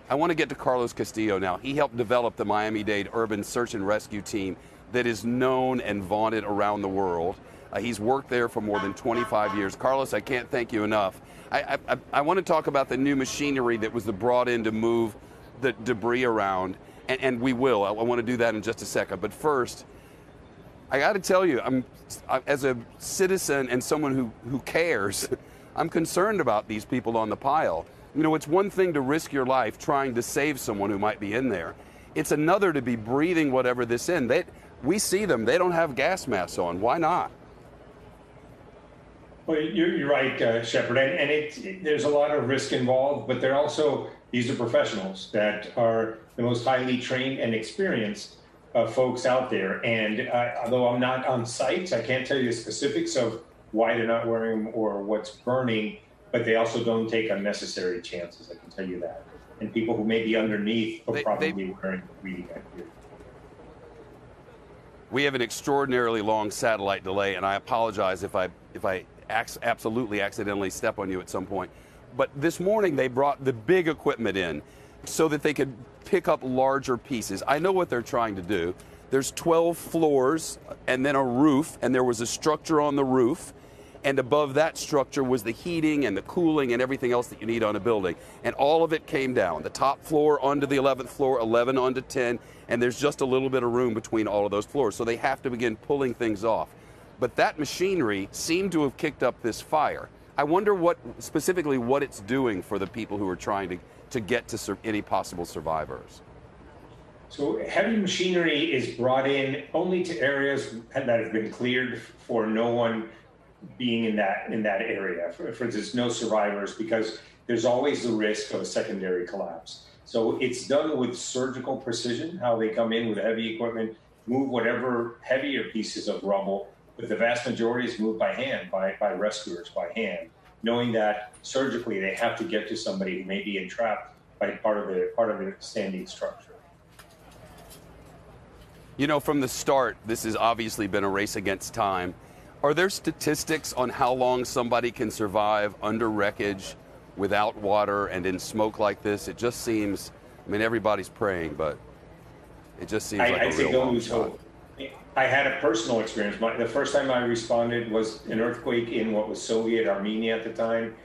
I want to get to Carlos Castillo now. He helped develop the Miami-Dade Urban Search and Rescue Team that is known and vaunted around the world. He's worked there for more than 25 years. Carlos, I can't thank you enough. I want to talk about the new machinery that was brought in to move the debris around, and we will. I want to do that in just a second. But first, I got to tell you, as a citizen and someone who cares, I'm concerned about these people on the pile. You know, it's one thing to risk your life trying to save someone who might be in there. It's another to be breathing whatever this in. We see them. They don't have gas masks on. Why not? Well, you're right, Shepard, and there's a lot of risk involved, but these are professionals that are the most highly trained and experienced folks out there. And although I'm not on site, I can't tell you the specifics of why they're not wearing them or what's burning, but they also don't take unnecessary chances, I can tell you that. And people who may be underneath are probably wearing breathing gear. We have an extraordinarily long satellite delay, and I apologize if I absolutely accidentally step on you at some point. But this morning they brought the big equipment in so that they could pick up larger pieces. I know what they're trying to do. There's 12 floors and then a roof, and there was a structure on the roof, and above that structure was the heating and the cooling and everything else that you need on a building. And all of it came down. The top floor onto the 11th floor, 11 onto 10, and there's just a little bit of room between all of those floors. So they have to begin pulling things off. But that machinery seemed to have kicked up this fire. I wonder specifically what it's doing for the people who are trying to get to any possible survivors. So heavy machinery is brought in only to areas that have been cleared for no one being in that area. For instance, no survivors, because there's always the risk of a secondary collapse. So it's done with surgical precision, how they come in with heavy equipment, move whatever heavier pieces of rubble, but the vast majority is moved by hand, by rescuers, by hand, knowing that surgically they have to get to somebody who may be entrapped by part of the standing structure. You know, from the start, this has obviously been a race against time. Are there statistics on how long somebody can survive under wreckage, without water, and in smoke like this? It just seems, I mean, everybody's praying, but it just seems like a real long shot. I had a personal experience. The first time I responded was an earthquake in what was Soviet Armenia at the time.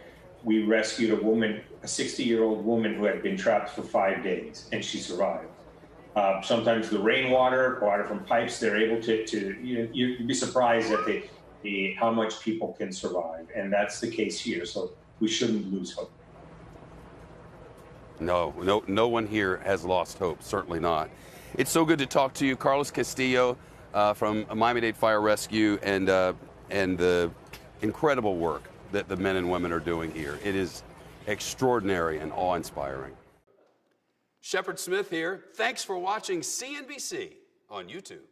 We rescued a woman, a 60-year-old woman who had been trapped for 5 days, and she survived. Sometimes the rainwater, water from pipes, they're able to you'd be surprised at how much people can survive. And that's the case here. So we shouldn't lose hope. No one here has lost hope, certainly not. It's so good to talk to you, Carlos Castillo from Miami-Dade Fire Rescue, and the incredible work that the men and women are doing here. It is extraordinary and awe-inspiring. Shepard Smith here. Thanks for watching CNBC on YouTube.